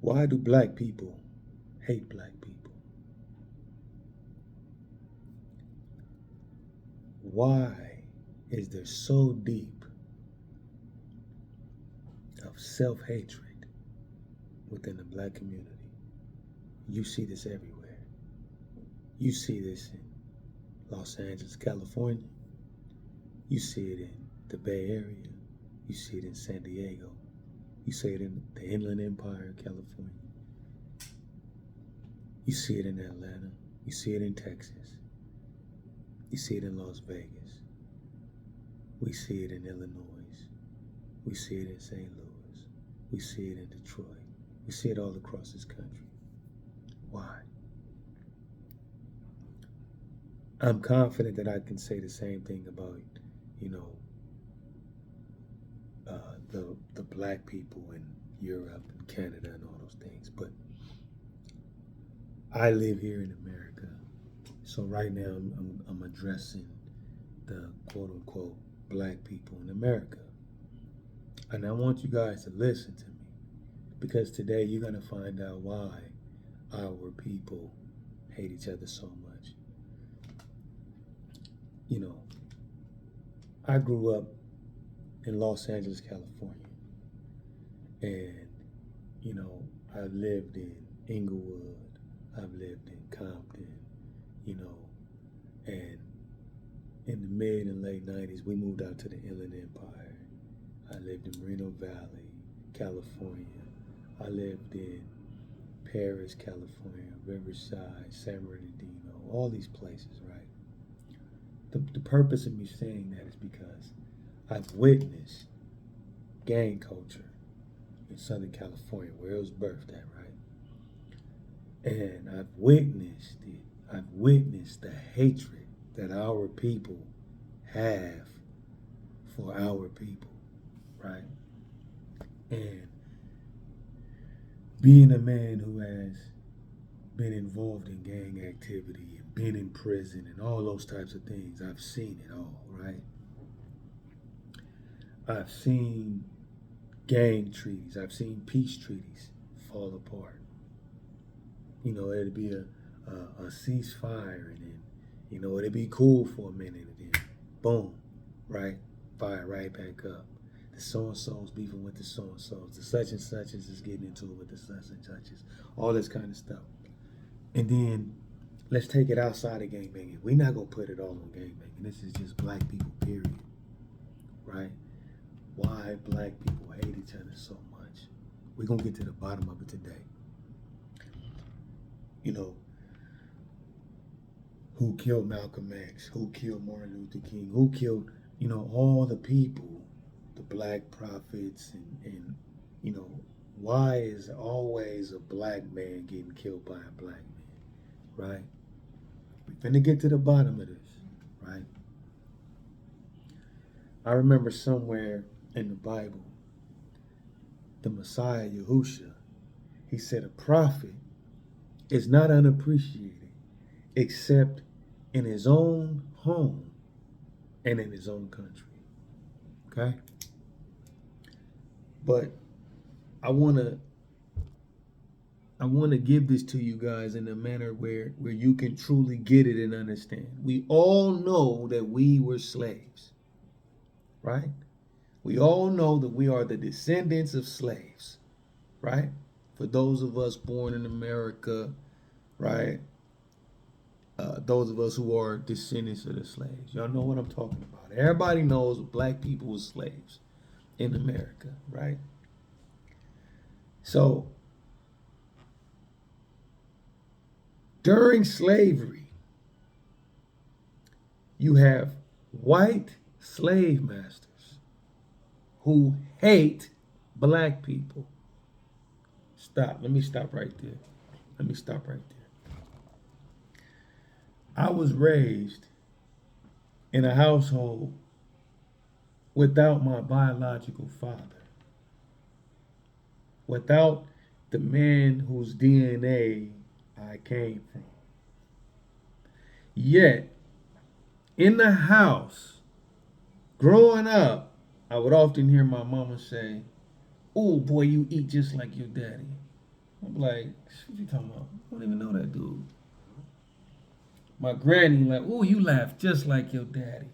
Why do black people hate black people? Why is there so deep of self-hatred within the black community? You see this everywhere. You see this in Los Angeles, California. You see it in the Bay Area. You see it in San Diego. You see it in the Inland Empire, California. You see it in Atlanta. You see it in Texas. You see it in Las Vegas. We see it in Illinois. We see it in St. Louis. We see it in Detroit. We see it all across this country. Why? I'm confident that I can say the same thing about, you know, the black people in Europe and Canada and all those things. But I live here in America, so right now I'm addressing the quote unquote black people in America, and I want you guys to listen to me because today you're gonna find out why our people hate each other so much. You know, I grew up in Los Angeles, California. And, you know, I've lived in Inglewood, I've lived in Compton, you know, and in the mid and late 90s, we moved out to the Inland Empire. I lived in Moreno Valley, California. I lived in Paris, California, Riverside, San Bernardino, all these places, right? The purpose of me saying that is because I've witnessed gang culture in Southern California, where it was birthed at, right? And I've witnessed it. I've witnessed the hatred that our people have for our people, right? And being a man who has been involved in gang activity and been in prison and all those types of things, I've seen it all, right? I've seen gang treaties. I've seen peace treaties fall apart. You know, it'd be a ceasefire, and then, you know, it'd be cool for a minute, and then boom, right? Fire right back up. The so-and-so's beefing with the so-and-so's. The such and suches is getting into it with the such and suches. All this kind of stuff. And then let's take it outside of gangbanging. We're not going to put it all on gangbanging. This is just black people, period. Right? Why black people hate each other so much. We're going to get to the bottom of it today. You know, who killed Malcolm X? Who killed Martin Luther King? Who killed, you know, all the people, the black prophets, and you know, why is always a black man getting killed by a black man, right? We're finna get to the bottom of this, right? I remember somewhere in the Bible, the Messiah, Yahusha, he said a prophet is not unappreciated except in his own home and in his own country, okay? But I want to give this to you guys in a manner where you can truly get it and understand. We all know that we were slaves, right? We all know that we are the descendants of slaves, right? For those of us born in America, right? Those of us who are descendants of the slaves. Y'all know what I'm talking about. Everybody knows black people were slaves in America, right? So, during slavery, you have white slave masters who hate black people. Stop. Let me stop right there. Let me stop right there. I was raised in a household without my biological father, without the man whose DNA I came from. Yet, in the house, growing up, I would often hear my mama say, "Oh boy, you eat just like your daddy." I'm like, what you talking about? I don't even know that dude. My granny like, oh, you laugh just like your daddy.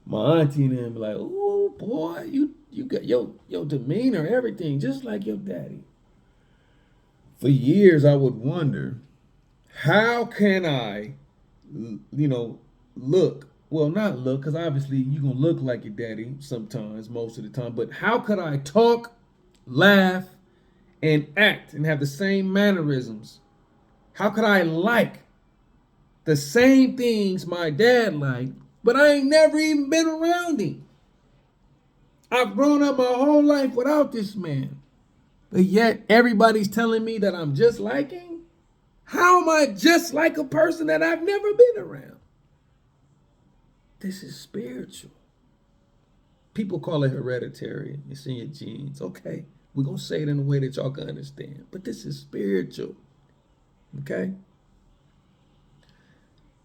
My auntie and them like, oh boy, you got your demeanor, everything just like your daddy. For years, I would wonder, how can I, look? Well, not look, because obviously you're gonna look like your daddy sometimes, most of the time. But how could I talk, laugh, and act and have the same mannerisms? How could I like the same things my dad liked, but I ain't never even been around him? I've grown up my whole life without this man. But yet everybody's telling me that I'm just like him? How am I just like a person that I've never been around? This is spiritual. People call it hereditary. It's in your genes. Okay, we're going to say it in a way that y'all can understand. But this is spiritual. Okay?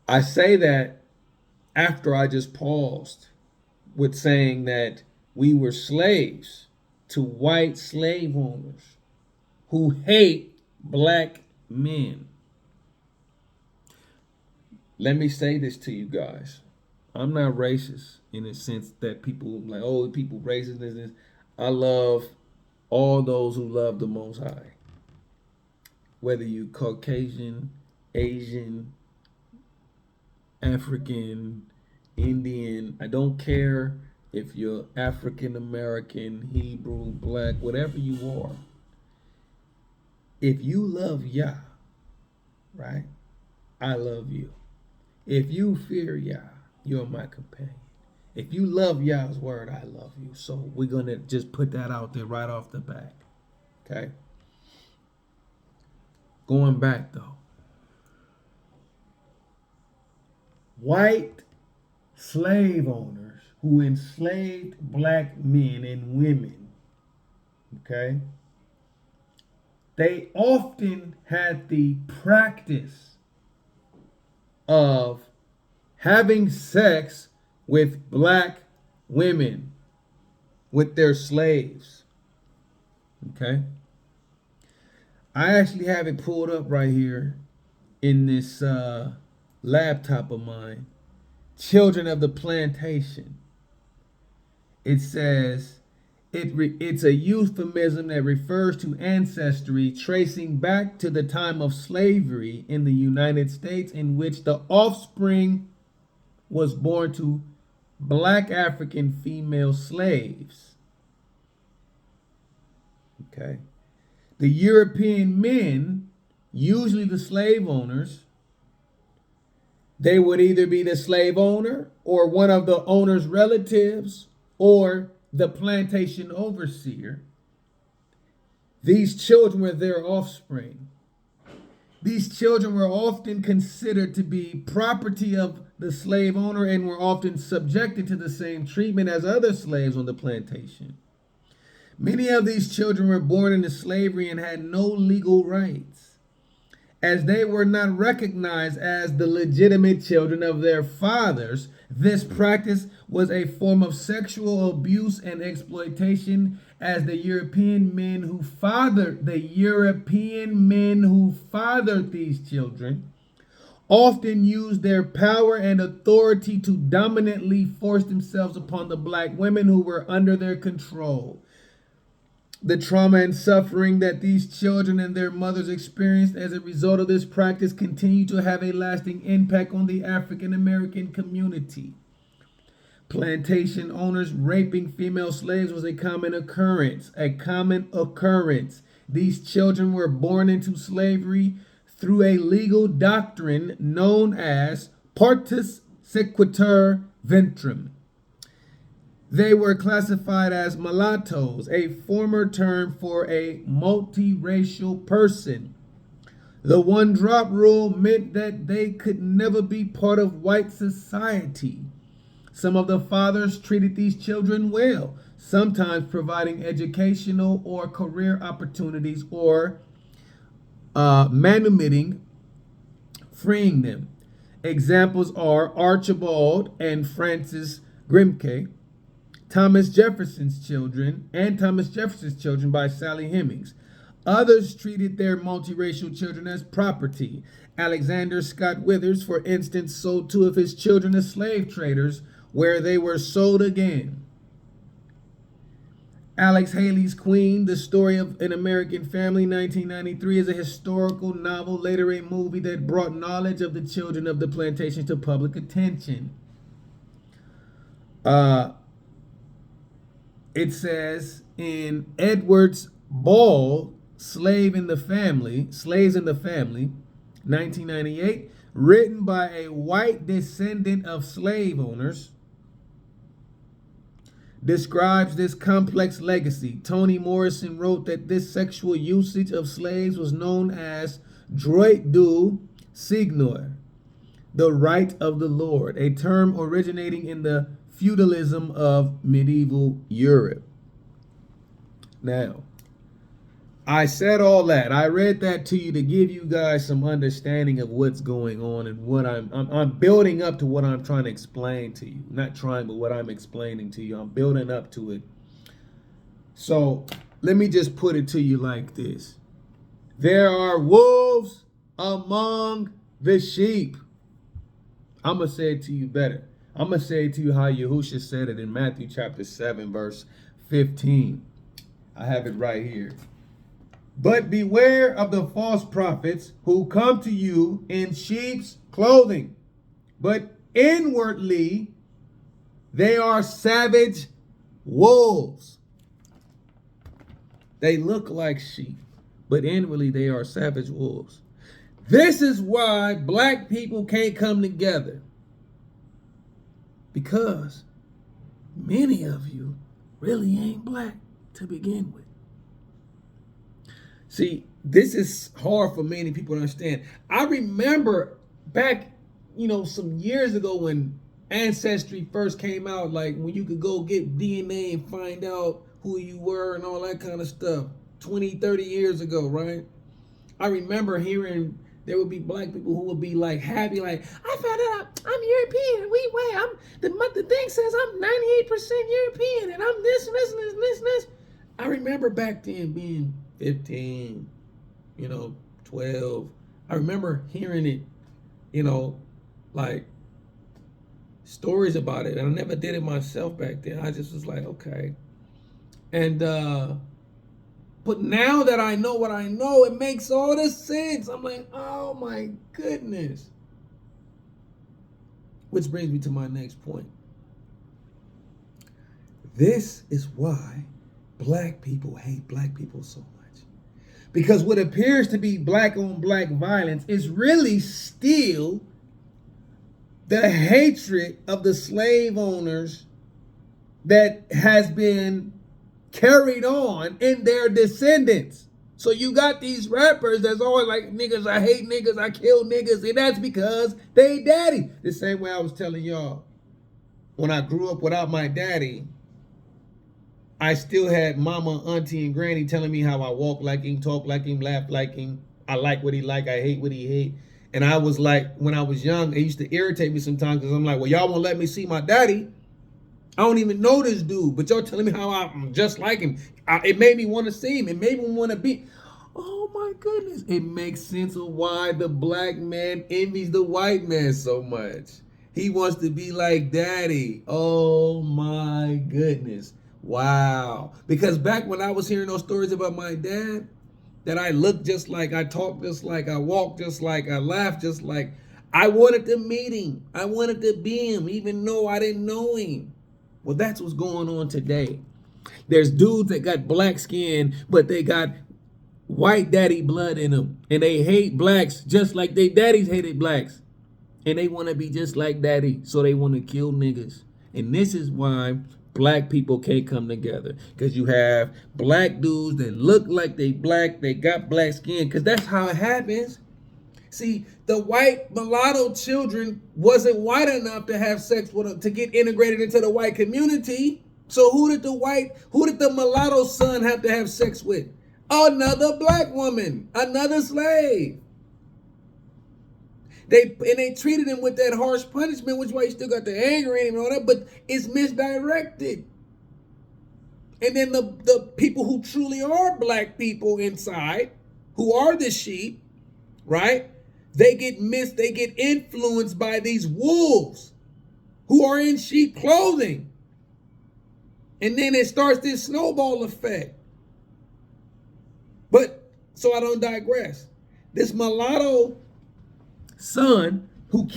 I say that after I just paused with saying that we were slaves to white slave owners who hate black men. Let me say this to you guys. I'm not racist in the sense that people like, oh, people racist. This. I love all those who love the Most High. Whether you Caucasian, Asian, African, Indian, I don't care if you're African American, Hebrew, black, whatever you are. If you love Yah, right? I love you. If you fear Yah, you're my companion. If you love Yah's word, I love you. So we're going to just put that out there right off the bat. Okay? Going back though. White slave owners who enslaved black men and women, okay? They often had the practice of having sex with black women, with their slaves. Okay? I actually have it pulled up right here in this laptop of mine. Children of the Plantation. It says, it's a euphemism that refers to ancestry tracing back to the time of slavery in the United States, in which the offspring was born to black African female slaves. Okay. The European men, usually the slave owners, they would either be the slave owner or one of the owner's relatives or the plantation overseer. These children were their offspring. These children were often considered to be property of the slave owner and were often subjected to the same treatment as other slaves on the plantation. Many of these children were born into slavery and had no legal rights, as they were not recognized as the legitimate children of their fathers. This practice was a form of sexual abuse and exploitation, as the European men who fathered these children often used their power and authority to dominantly force themselves upon the black women who were under their control. The trauma and suffering that these children and their mothers experienced as a result of this practice continue to have a lasting impact on the African American community. Plantation owners raping female slaves was a common occurrence. These children were born into slavery through a legal doctrine known as partus sequitur ventrum. They were classified as mulattoes, a former term for a multiracial person. The one-drop rule meant that they could never be part of white society. Some of the fathers treated these children well, sometimes providing educational or career opportunities or manumitting, freeing them. Examples are Archibald and Francis Grimke, Thomas Jefferson's Children by Sally Hemings. Others treated their multiracial children as property. Alexander Scott Withers, for instance, sold 2 of his children to slave traders, where they were sold again. Alex Haley's Queen, The Story of an American Family, 1993, is a historical novel, later a movie, that brought knowledge of the children of the plantations to public attention. It says in Edwards Ball, Slaves in the Family, 1998, written by a white descendant of slave owners, describes this complex legacy. Toni Morrison wrote that this sexual usage of slaves was known as droit du seigneur, the right of the Lord, a term originating in the feudalism of medieval Europe. Now, I said all that. I read that to you to give you guys some understanding of what's going on and what I'm building up to what I'm trying to explain to you. Not trying, but what I'm explaining to you. I'm building up to it. So let me just put it to you like this. There are wolves among the sheep. I'm going to say it to you better. I'm going to say it to you how Yahushua said it in Matthew chapter 7, verse 15. I have it right here. But beware of the false prophets who come to you in sheep's clothing, but inwardly they are savage wolves. They look like sheep, but inwardly they are savage wolves. This is why black people can't come together, because many of you really ain't black to begin with. See, this is hard for many people to understand. I remember back, some years ago when Ancestry first came out, like when you could go get DNA and find out who you were and all that kind of stuff, 20, 30 years ago, right? I remember hearing there would be black people who would be like happy, like, I found out I'm European. The thing says I'm 98% European and I'm this and this and this and this and this. I remember back then being 15, 12. I remember hearing it, like stories about it. And I never did it myself back then. I just was like, okay. And, but now that I know what I know, it makes all the sense. I'm like, oh my goodness. Which brings me to my next point. This is why black people hate black people so much. Because what appears to be black on black violence is really still the hatred of the slave owners that has been carried on in their descendants. So you got these rappers that's always like, niggas, I hate niggas, I kill niggas, and that's because they daddy. The same way I was telling y'all, when I grew up without my daddy, I still had mama, auntie, and granny telling me how I walk like him, talk like him, laugh like him. I like what he like, I hate what he hate. And I was like, when I was young, it used to irritate me sometimes because I'm like, well, y'all won't let me see my daddy. I don't even know this dude, but y'all telling me how I'm just like him. It made me want to see him. It made me want to be. Oh my goodness. It makes sense of why the black man envies the white man so much. He wants to be like daddy. Oh my goodness. Wow. Because back when I was hearing those stories about my dad, that I looked just like, I talked just like, I walked just like, I laughed just like, I wanted to meet him. I wanted to be him, even though I didn't know him. Well, that's what's going on today. There's dudes that got black skin, but they got white daddy blood in them. And they hate blacks just like their daddies hated blacks. And they want to be just like daddy, so they want to kill niggas. And this is why black people can't come together. Because you have black dudes that look like they black, they got black skin. Because that's how it happens. See, the white mulatto children wasn't white enough to have sex with them, to get integrated into the white community. So who did the mulatto son have to have sex with? Another black woman, another slave. They treated him with that harsh punishment, which is why he still got the anger in him and all that, but it's misdirected. And then the people who truly are black people inside, who are the sheep, right? They get influenced by these wolves who are in sheep clothing. And then it starts this snowball effect. But, so I don't digress. This mulatto son who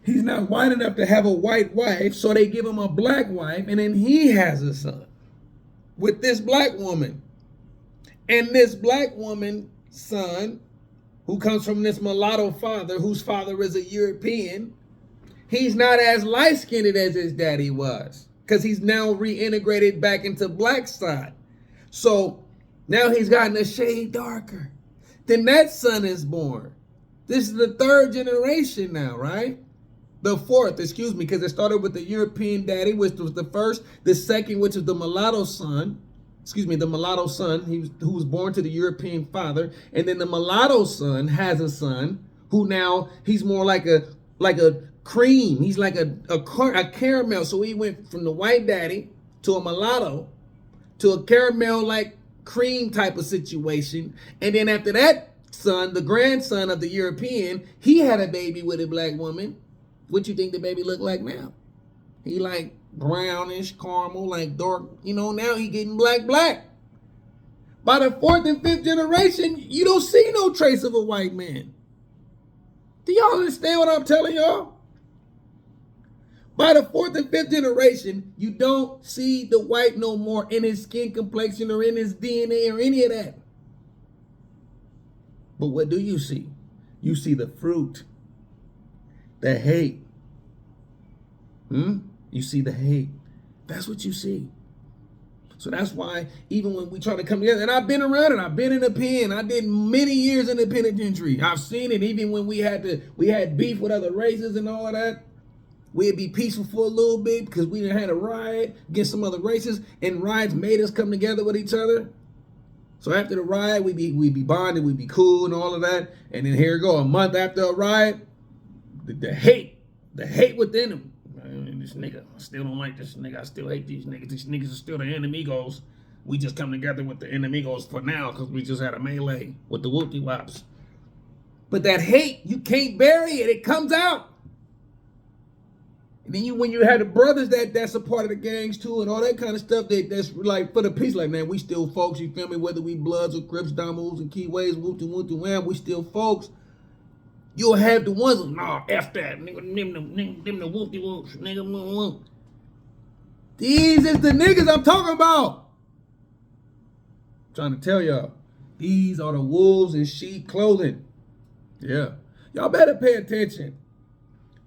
he's not white enough to have a white wife, so they give him a black wife, and then he has a son with this black woman. And this black woman son, who comes from this mulatto father, whose father is a European, he's not as light-skinned as his daddy was, because he's now reintegrated back into black side. So now he's gotten a shade darker. Then that son is born. This is the third generation now, right? The fourth, excuse me, because it started with the European daddy, which was the first. The second, which is the mulatto son. The mulatto son who was born to the European father. And then the mulatto son has a son who now he's more like a cream. He's like a caramel. So he went from the white daddy to a mulatto to a caramel like cream type of situation. And then after that son, the grandson of the European, he had a baby with a black woman. What you think the baby look like now? He like brownish caramel, like dark, now he getting black. By the fourth and fifth generation, you don't see no trace of a white man. Do y'all understand what I'm telling y'all? By the fourth and fifth generation, you don't see the white no more in his skin complexion or in his DNA or any of that. But what do you see? You see the fruit, the hate. You see the hate. That's what you see. So that's why even when we try to come together, and I've been around it, I've been in the pen, I did many years in the penitentiary. I've seen it even when we had beef with other races and all of that. We'd be peaceful for a little bit because we done had a riot against some other races, and riots made us come together with each other. So after the riot, we'd be bonded, we'd be cool and all of that. And then here we go, a month after a riot, the hate within them. Man, this nigga, I still don't like this nigga. I still hate these niggas. These niggas are still the enemigos. We just come together with the enemigos for now because we just had a melee with the whoopty wops. But that hate, you can't bury it. It comes out. And then when you have the brothers that's a part of the gangs too and all that kind of stuff that's like for the peace, like, man, we still folks, you feel me? Whether we Bloods or Crips, Domos and Keyways, whoop-de-whoop-de, wham, we still folks. You'll have the ones, nah, F that, nigga, them the whoop-de-whoops, nigga, whoop. These is the niggas I'm talking about. I'm trying to tell y'all, these are the wolves in sheep clothing. Yeah. Y'all better pay attention.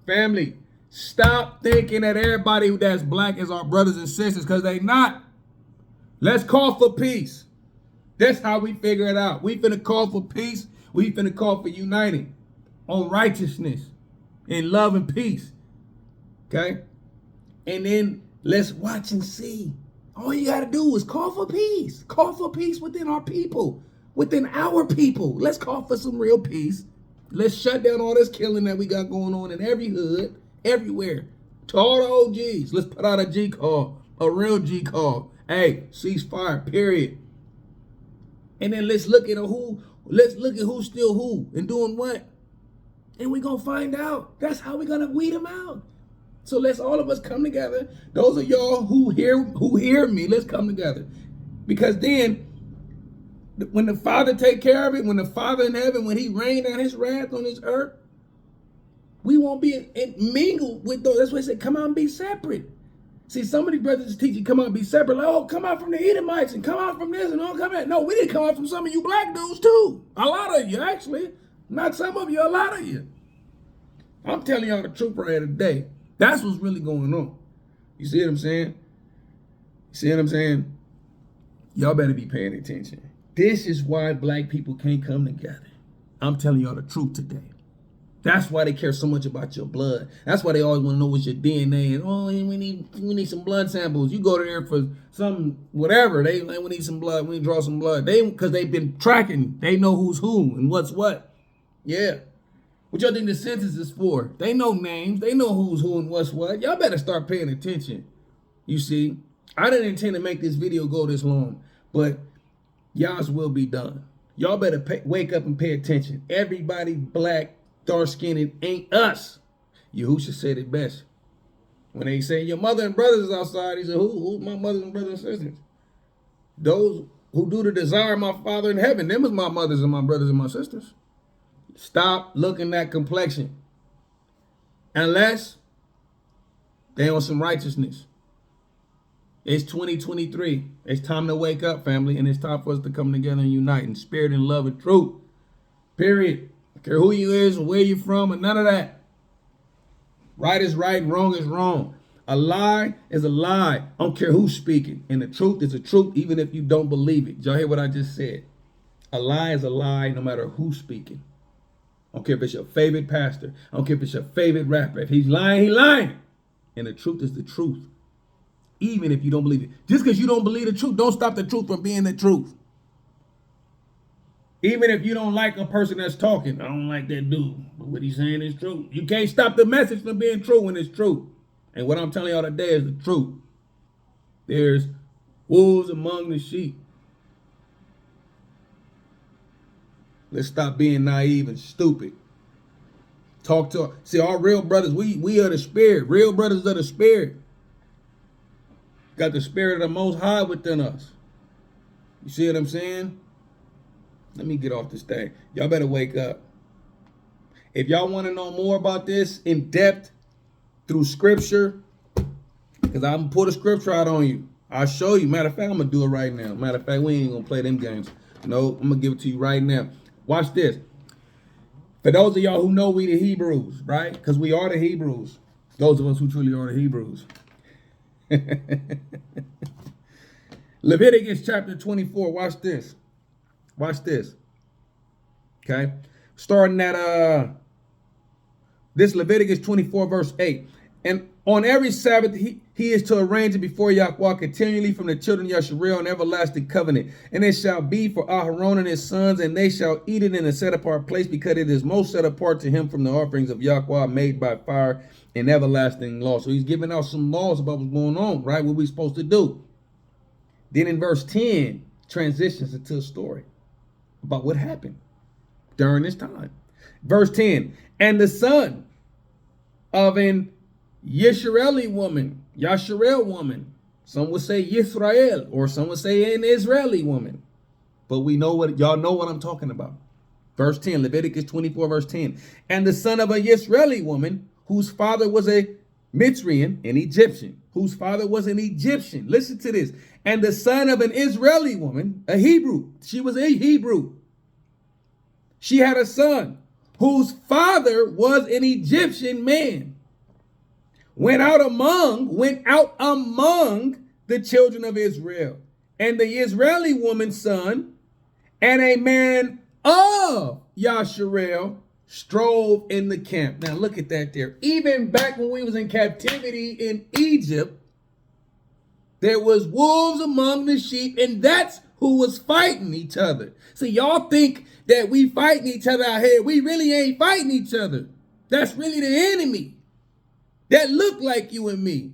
Family. Stop thinking that everybody that's black is our brothers and sisters, because they not. Let's call for peace. That's how we figure it out. We finna call for peace. We finna call for uniting on righteousness and love and peace. Okay? And then let's watch and see. All you gotta do is call for peace. Call for peace within our people. Within our people. Let's call for some real peace. Let's shut down all this killing that we got going on in every hood. Everywhere. To all the OGs, let's put out a G call, a real G call. Hey, ceasefire, period. And then let's look at who's still who and doing what. And we're gonna find out. That's how we're gonna weed them out. So let's all of us come together. Those of y'all who hear me, let's come together. Because then when the Father take care of it, when the Father in heaven, when he rained down his wrath on this earth, we won't be mingled with those. That's why I said, come out and be separate. See, some of these brothers teach you come out and be separate. Like, oh, come out from the Edomites and come out from this and all come out. No, we didn't come out from some of you black dudes too. A lot of you, actually. Not some of you, a lot of you. I'm telling y'all the truth right here today. That's what's really going on. You see what I'm saying? You see what I'm saying? Y'all better be paying attention. This is why black people can't come together. I'm telling y'all the truth today. That's why they care so much about your blood. That's why they always want to know what's your DNA. And oh, we need some blood samples. You go to there for some whatever. We need some blood. We need to draw some blood. Because they've been tracking. They know who's who and what's what. Yeah. What y'all think the census is for? They know names. They know who's who and what's what. Y'all better start paying attention. You see? I didn't intend to make this video go this long, but y'all's will be done. Y'all better wake up and pay attention. Everybody black, dark-skinned ain't us. Yahusha said it best. When they say your mother and brothers is outside, he said, who's my mother and brothers and sisters? Those who do the desire of my Father in heaven. Them is my mothers and my brothers and my sisters. Stop looking at complexion. Unless they on some righteousness. It's 2023. It's time to wake up, family, and it's time for us to come together and unite in spirit and love and truth. Period. I don't care who you is or where you from and none of that. Right is right, wrong is wrong. A lie is a lie. I don't care who's speaking. And the truth is the truth, even if you don't believe it. Y'all hear what I just said? A lie is a lie, no matter who's speaking. I don't care if it's your favorite pastor. I don't care if it's your favorite rapper. If he's lying, he's lying. And the truth is the truth. Even if you don't believe it. Just because you don't believe the truth, don't stop the truth from being the truth. Even if you don't like a person that's talking, I don't like that dude, but what he's saying is true. You can't stop the message from being true when it's true. And what I'm telling y'all today is the truth. There's wolves among the sheep. Let's stop being naive and stupid. Talk to, see, our real brothers, we are the spirit. Real brothers are the spirit. Got the spirit of the Most High within us. You see what I'm saying? Let me get off this thing. Y'all better wake up. If y'all want to know more about this in depth through scripture, because I'm going to put a scripture out on you. I'll show you. Matter of fact, I'm going to do it right now. Matter of fact, we ain't going to play them games. No, I'm going to give it to you right now. Watch this. For those of y'all who know we the Hebrews, right? Because we are the Hebrews. Those of us who truly are the Hebrews. Leviticus chapter 24. Watch this. Watch this. Okay. Starting at this Leviticus 24 verse 8. And on every Sabbath he is to arrange it before Yahweh continually from the children of Yasharel an everlasting covenant. And it shall be for Aharon and his sons, and they shall eat it in a set apart place, because it is most set apart to him from the offerings of Yahweh made by fire and everlasting law. So he's giving out some laws about what's going on, right? What we're supposed to do. Then in verse 10, transitions into a story about what happened during this time. Verse 10, and the son of an Yisraeli woman, Yasharel woman, some would say Yisrael, or some would say an Israeli woman. But we know what, y'all know what I'm talking about. Verse 10, Leviticus 24, verse 10. And the son of a Yisraeli woman, whose father was a Mitzrian, an Egyptian, whose father was an Egyptian. Listen to this. And the son of an Israeli woman, a Hebrew. She was a Hebrew. She had a son whose father was an Egyptian man. Went out among the children of Israel. And the Israeli woman's son and a man of Yasharel strove in the camp. Now look at that there. Even back when we was in captivity in Egypt, there was wolves among the sheep, and that's who was fighting each other. So y'all think that we fighting each other out here. We really ain't fighting each other. That's really the enemy that look like you and me.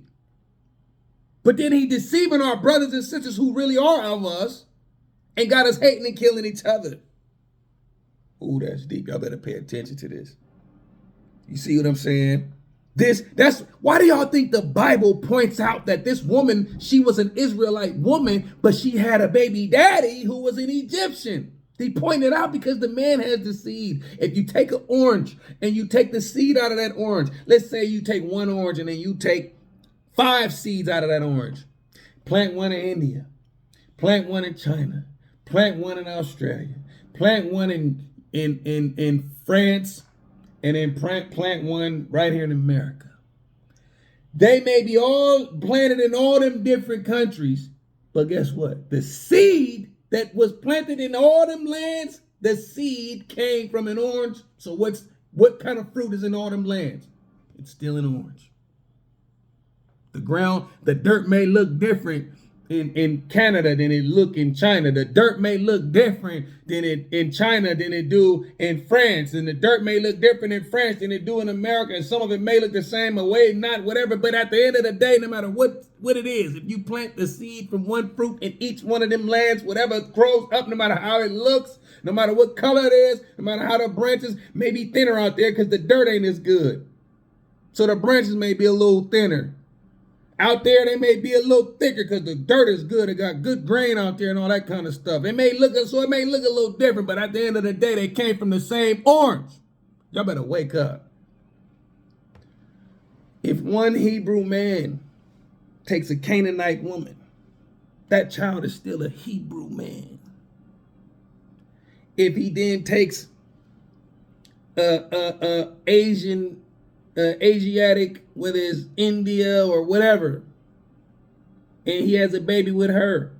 But then he deceiving our brothers and sisters who really are of us and got us hating and killing each other. Ooh, that's deep. Y'all better pay attention to this. You see what I'm saying? That's why do y'all think the Bible points out that this woman, she was an Israelite woman, but she had a baby daddy who was an Egyptian? He pointed out because the man has the seed. If you take an orange and you take the seed out of that orange, let's say you take one orange and then you take 5 seeds out of that orange. Plant one in India, plant one in China, plant one in Australia, plant one in France, and then plant one right here in America. They may be all planted in all them different countries, but guess what? The seed that was planted in all them lands, the seed came from an orange. So what kind of fruit is in all them lands? It's still an orange. The ground, the dirt may look different, in Canada than it look in China. The dirt may look different than it in China than it do in France, and the dirt may look different in France than it do in America, and some of it may look the same way, not whatever. But at the end of the day, no matter what it is, if you plant the seed from one fruit in each one of them lands, whatever grows up, no matter how it looks, no matter what color it is, no matter how the branches may be thinner out there, because the dirt ain't as good, so the branches may be a little thinner. Out there, they may be a little thicker because the dirt is good. It got good grain out there and all that kind of stuff. It may look a little different, but at the end of the day, they came from the same orange. Y'all better wake up. If one Hebrew man takes a Canaanite woman, that child is still a Hebrew man. If he then takes Asiatic, whether it's India or whatever, and he has a baby with her.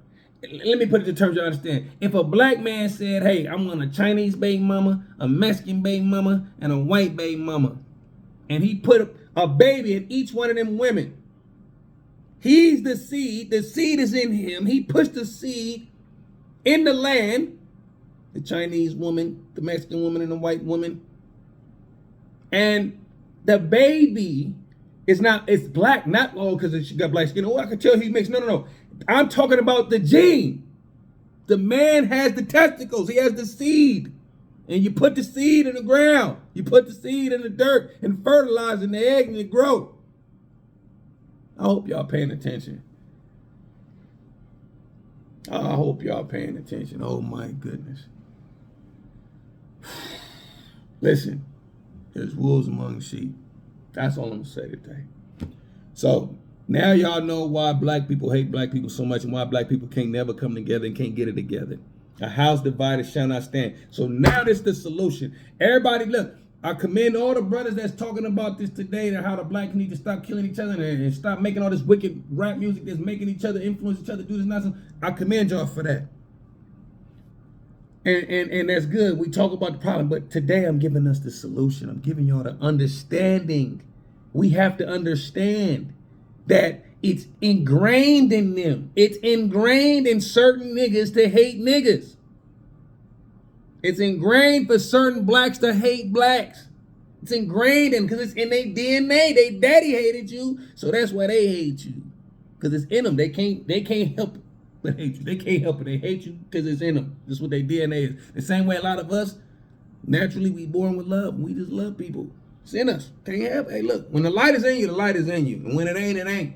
Let me put it in terms you understand. If a black man said, hey, I want a Chinese baby mama, a Mexican baby mama, and a white baby mama, and he put a baby in each one of them women, he's the seed is in him, he pushed the seed in the land, the Chinese woman, the Mexican woman, and the white woman, and the baby it's black, not all because she got black skin. Oh, I can tell he mixed. No. I'm talking about the gene. The man has the testicles. He has the seed. And you put the seed in the ground. You put the seed in the dirt and fertilize in the egg and it grow. I hope y'all paying attention. I hope y'all paying attention. Oh my goodness. Listen. There's wolves among sheep. That's all I'm gonna say today. So now y'all know why black people hate black people so much and why black people can't never come together and can't get it together. A house divided shall not stand. So now this is the solution. Everybody, look, I commend all the brothers that's talking about this today and how the blacks need to stop killing each other and stop making all this wicked rap music that's making each other influence each other, do this nonsense. I commend y'all for that. And that's good. We talk about the problem, but today I'm giving us the solution. I'm giving y'all the understanding. We have to understand that it's ingrained in them. It's ingrained in certain niggas to hate niggas. It's ingrained for certain blacks to hate blacks. It's ingrained in because it's in their DNA. They daddy hated you, so that's why they hate you. Because it's in them. They can't help it. But hate you. They can't help it. They hate you because it's in them. That's what their DNA is. The same way a lot of us, naturally, we born with love. We just love people. It's in us. Can't help it. Hey, look, when the light is in you, the light is in you. And when it ain't, it ain't.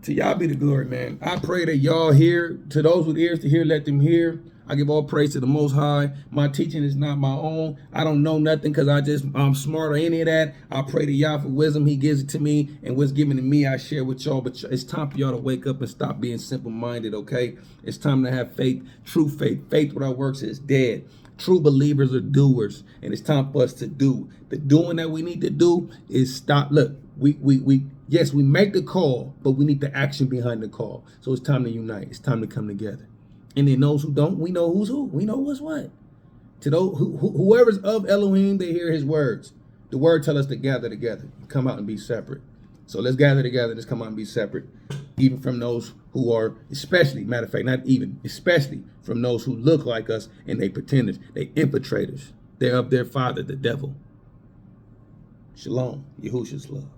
To y'all be the glory, man. I pray that y'all hear. To those with ears to hear, let them hear. I give all praise to the Most High. My teaching is not my own. I don't know nothing because I'm smart or any of that. I pray to Yah for wisdom. He gives it to me. And what's given to me, I share with y'all. But it's time for y'all to wake up and stop being simple-minded, okay? It's time to have faith, true faith. Faith without works is dead. True believers are doers. And it's time for us to do. The doing that we need to do is stop. Look, yes, we make the call, but we need the action behind the call. So it's time to unite. It's time to come together. And then those who don't, we know who's who. We know what's what. To those whoever's of Elohim, they hear his words. The word tell us to gather together, come out and be separate. So let's gather together, let's come out and be separate. Even from those who are, especially, matter of fact, not even, especially from those who look like us and they pretenders, they infiltrators. They're of their father, the devil. Shalom, Yahushua's love.